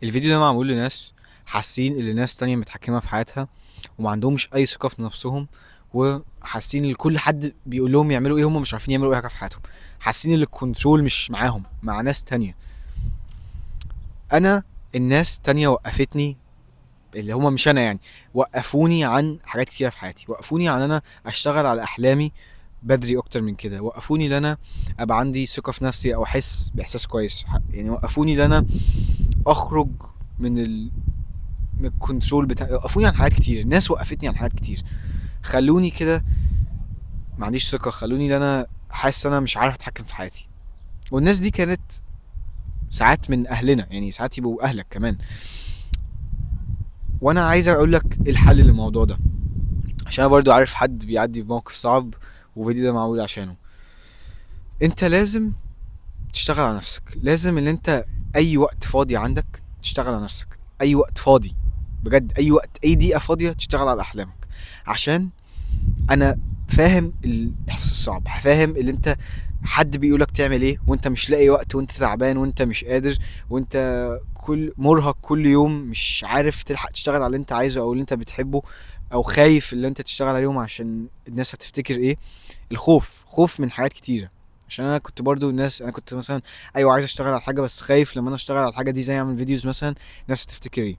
الفيديو ده معمول لناس حاسين ان ناس تانية متحكمة في حياتها وما عندهمش اي ثقة في نفسهم، وحاسين ان كل حد بيقول لهم يعملوا ايه هم مش عارفين يعملوا اي حاجة في حياتهم، حاسين ان الكنترول مش معاهم، مع ناس تانية. انا الناس تانية وقفتني، اللي هما مش انا يعني، وقفوني عن حاجات كتيرة في حياتي، وقفوني عن انا اشتغل على احلامي بدري اكتر من كده، وقفوني ان انا ابقى عندي ثقة في نفسي او احس باحساس كويس، يعني وقفوني ان انا اخرج من من الكنترول بتاع، وقفوني عن حاجات كتير. الناس وقفتني عن حاجات كتير، خلوني كده ما عنديش ثقة، خلوني ان انا حاسس ان انا مش عارف اتحكم في حياتي. والناس دي كانت ساعات من اهلنا، يعني ساعات يبقوا اهلك كمان. وانا عايز اقول لك ايه الحل للموضوع ده، عشان انا برضو عارف حد بيعدي بموقف صعب، وفيديو ده معمول عشانه. انت لازم تشتغل على نفسك، لازم ان انت اي وقت فاضي عندك تشتغل على نفسك، اي وقت فاضي بجد، اي وقت، اي دقيقة فاضية تشتغل على احلامك. عشان انا فاهم الاحساس الصعب، فاهم اللي انت حد بيقولك تعمل ايه وانت مش لاقي وقت، وانت تعبان، وانت مش قادر، وانت كل مرهق كل يوم، مش عارف تلحق تشتغل على اللي انت عايزه او اللي انت بتحبه، او خايف اللي انت تشتغل عليهم عشان الناس هتفتكر ايه. الخوف، خوف من حاجات كتيرة. عشان انا كنت برضو الناس، انا كنت مثلا ايوه عايز اشتغل على حاجه، بس خايف لما انا اشتغل على الحاجه دي زي اعمل فيديوز مثلا، الناس هتفتكر ايه،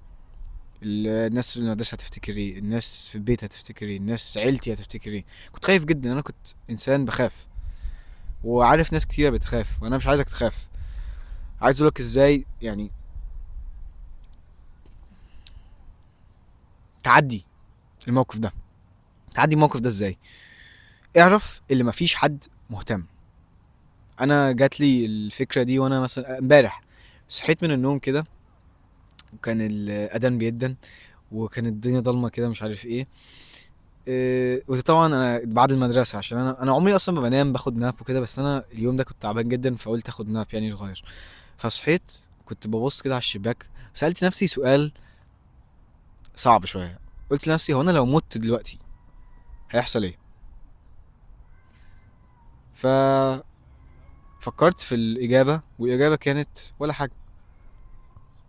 الناس في المدرسة هتفتكر ايه، الناس في البيت هتفتكر ايه، الناس عيلتي هتفتكر ايه. كنت خايف جدا، انا كنت انسان بخاف، وعارف ناس كتيرة بتخاف، وانا مش عايزك تخاف. عايز اقولك ازاي يعني تعدي الموقف ده. تعدي الموقف ده ازاي؟ اعرف اللي مفيش حد مهتم. انا جات لي الفكرة دي وانا مثلا امبارح صحيت من النوم كده، وكان الاذان بيدن، وكانت الدنيا ضلمه كده مش عارف ايه. وده طبعا انا بعد المدرسه، عشان انا عمري اصلا ما بنام، باخد ناب وكده، بس انا اليوم ده كنت تعبان جدا فقلت اخد ناب يعني صغير. فصحيت، كنت ببص كده على الشباك، سالت نفسي سؤال صعب شويه. قلت لنفسي هو انا لو مت دلوقتي هيحصل ايه؟ ففكرت في الاجابه، والاجابه كانت ولا حاجه.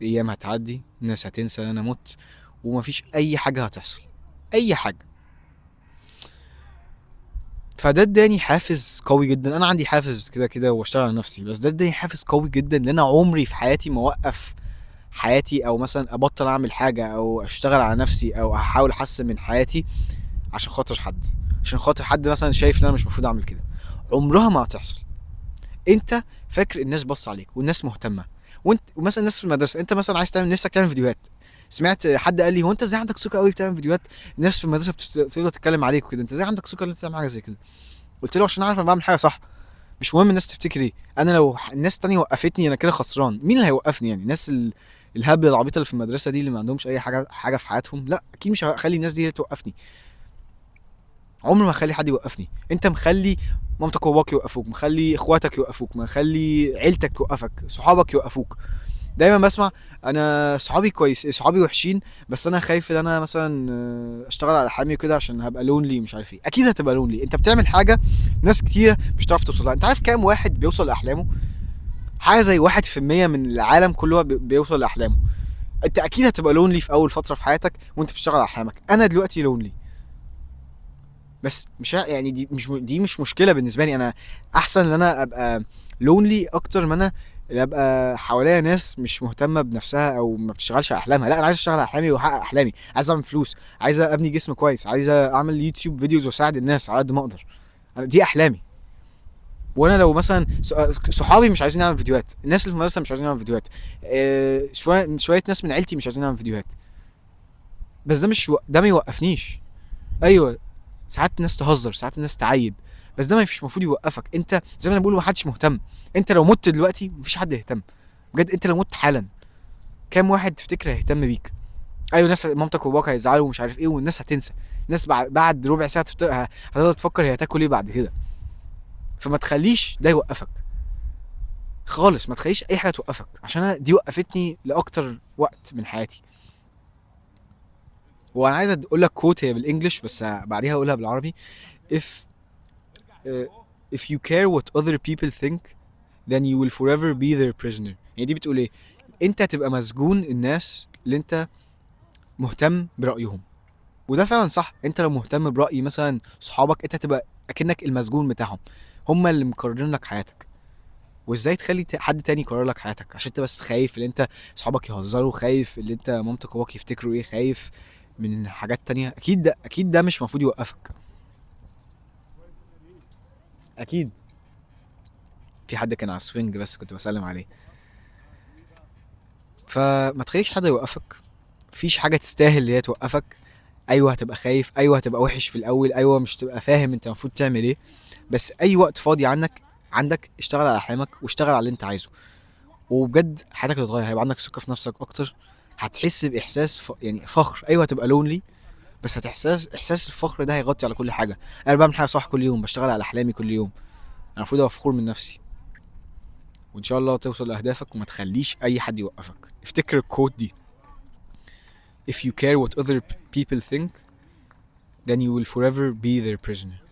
الايام هتعدي، الناس هتنسى ان انا مت، ومفيش اي حاجه هتحصل، اي حاجه. فده اداني حافز قوي جدا. انا عندي حافز كده كده واشتغل على نفسي، بس ده اداني حافز قوي جدا، لان انا عمري في حياتي ما اوقف حياتي، او مثلا ابطل اعمل حاجه، او اشتغل على نفسي، او احاول احسن من حياتي عشان خاطر حد، عشان خاطر حد مثلا شايف ان انا مش المفروض اعمل كده. عمرها ما هتحصل. انت فاكر الناس بص عليك والناس مهتمه، وانت ومثلا الناس في المدرسه، انت مثلا عايز تعمل، نفسك تعمل فيديوهات، سمعت حد قال لي هو انت ازاي عندك ثقه قوي بتعمل فيديوهات، الناس في المدرسه بتفضل تتكلم عليك وكده، انت ازاي عندك ثقه ان انت تعمل حاجه زي كده؟ قلت له عشان اعرف انا بعمل حاجه صح، مش مهم الناس تفتكر ايه. انا لو الناس التانية وقفتني انا كده خسران، مين اللي هيوقفني؟ يعني الناس الهبل العبيطه اللي في المدرسه دي اللي ما عندهمش اي حاجه في حياتهم، لا اكيد مش هخلي الناس دي هي توقفني. عمري ما اخلي حد يوقفني. انت مخلي مامتك وباباك يوقفوك، مخلي اخواتك يوقفوك، مخلي عيلتك توقفك، صحابك يوقفوك. دايما بسمع انا صحابي كويس، صحابي وحشين، بس انا خايف ان انا مثلا اشتغل على حامي وكده عشان هبقى لونلي، مش عارف ايه. اكيد هتبقى لونلي، انت بتعمل حاجه ناس كتيره مش هتعرف توصل لها. انت عارف كام واحد بيوصل لاحلامه؟ حاجه زي 1% من العالم كله هو بيوصل لاحلامه. انت اكيد هتبقى لونلي في اول فتره في حياتك وانت بتشتغل على احلامك. انا دلوقتي لونلي، بس مش يعني دي مش مشكله بالنسبه لي. انا احسن ان انا ابقى لونلي اكتر ما انا اللي ابقى حواليا ناس مش مهتمه بنفسها او ما بتشتغلش على احلامها. لا انا عايز اشتغل على احلامي واحقق احلامي، عايز اعمل فلوس، عايز ابني جسم كويس، عايز اعمل يوتيوب فيديوز واساعد الناس على قد ما اقدر. دي احلامي. وانا لو مثلا صحابي مش عايزين نعمل فيديوهات، الناس اللي في المدرسه مش عايزين نعمل فيديوهات، شويه ناس من عيلتي مش عايزين نعمل فيديوهات، بس ده ما يوقفنيش. ايوه، ساعات الناس تهزر، ساعات الناس تعيب، بس ده ما فيش المفروض يوقفك. انت زي ما انا بقول ما حدش مهتم. انت لو مت دلوقتي مفيش حد يهتم. بجد انت لو مت حالا كام واحد تفتكر هيهتم بيك؟ ايوه، ناس مامتك وباباك هيزعلوا ومش عارف ايه، والناس هتنسى. الناس بعد ربع ساعه هتفضل تفكر هي هتاكل ايه بعد كده. فما تخليش ده يوقفك خالص، ما تخليش اي حاجه توقفك، عشان أنا دي وقفتني لاكتر وقت من حياتي. وانا عايز اقول لك كوت هي بالانجلش بس بعديها اقولها بالعربي. if if you care what other people think then you will forever be their prisoner. يعني دي بتقول ايه؟ انت هتبقى مسجون الناس اللي انت مهتم برأيهم. وده فعلا صح، انت لو مهتم برأي مثلا صحابك انت هتبقى اكنك المسجون بتاعهم، هما اللي مقررين لك حياتك. وازاي تخلي حد تاني يقرر لك حياتك عشان انت بس خايف ان انت صحابك يهزروا، خايف ان انت مامتك وباباك يفتكروا ايه، خايف من حاجات تانية. اكيد ده مش المفروض يوقفك. اكيد. في حد كان على السوينج بس كنت بسلم عليه. فما تخليش حد يوقفك، مفيش حاجة تستاهل اللي هي توقفك. ايوه هتبقى خايف، ايوه هتبقى وحش في الاول، ايوه مش تبقى فاهم انت المفروض تعمل ايه، بس اي وقت فاضي عندك اشتغل على احلامك واشتغل على اللي انت عايزه. وبجد حياتك هتتغير، هيبقى عندك ثقة في نفسك اكتر، هتحس باحساس يعني فخر. ايوه هتبقى لونلي، بس احساس الفخر ده هيغطي على كل حاجة. انا بعمل حاجة صح كل يوم، بشتغل على احلامي كل يوم، انا المفروض ابقى فخور من نفسي. وان شاء الله توصل لاهدافك وما تخليش اي حد يوقفك. افتكر الكود دي: if you care what other people think then you will forever be their prisoner.